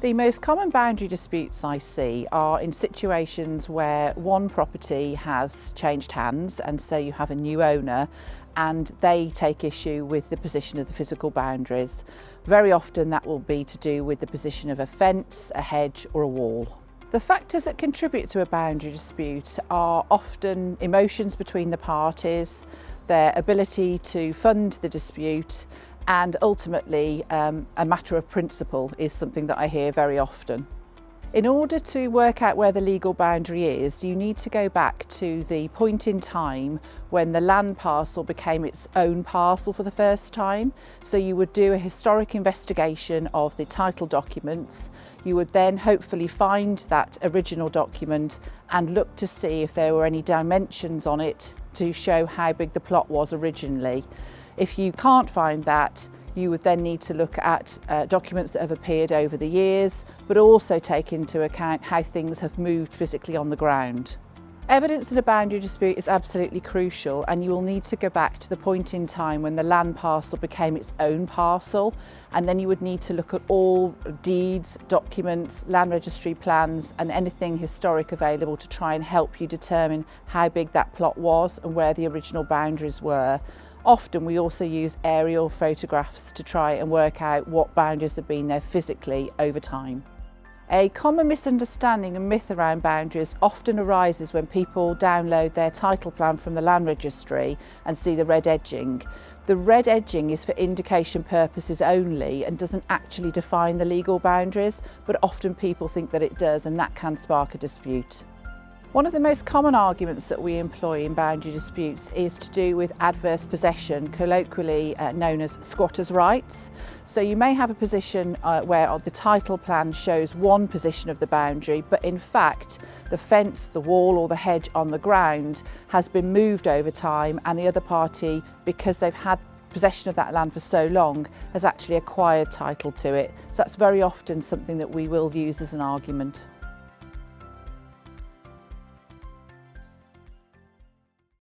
The most common boundary disputes I see are in situations where one property has changed hands and so you have a new owner and they take issue with the position of the physical boundaries. Very often that will be to do with the position of a fence, a hedge or a wall. The factors that contribute to a boundary dispute are often emotions between the parties, their ability to fund the dispute, and ultimately a matter of principle is something that I hear very often. In order to work out where the legal boundary is, you need to go back to the point in time when the land parcel became its own parcel for the first time. So you would do a historic investigation of the title documents. You would then hopefully find that original document and look to see if there were any dimensions on it to show how big the plot was originally. If you can't find that, you would then need to look at documents that have appeared over the years, but also take into account how things have moved physically on the ground. Evidence in a boundary dispute is absolutely crucial, and you will need to go back to the point in time when the land parcel became its own parcel, and then you would need to look at all deeds, documents, land registry plans and anything historic available to try and help you determine how big that plot was and where the original boundaries were. Often we also use aerial photographs to try and work out what boundaries have been there physically over time. A common misunderstanding and myth around boundaries often arises when people download their title plan from the land registry and see the red edging. The red edging is for indication purposes only and doesn't actually define the legal boundaries, but often people think that it does, and that can spark a dispute. One of the most common arguments that we employ in boundary disputes is to do with adverse possession, colloquially known as squatters' rights. So you may have a position where the title plan shows one position of the boundary, but in fact the fence, the wall or the hedge on the ground has been moved over time, and the other party, because they've had possession of that land for so long, has actually acquired title to it. So that's very often something that we will use as an argument.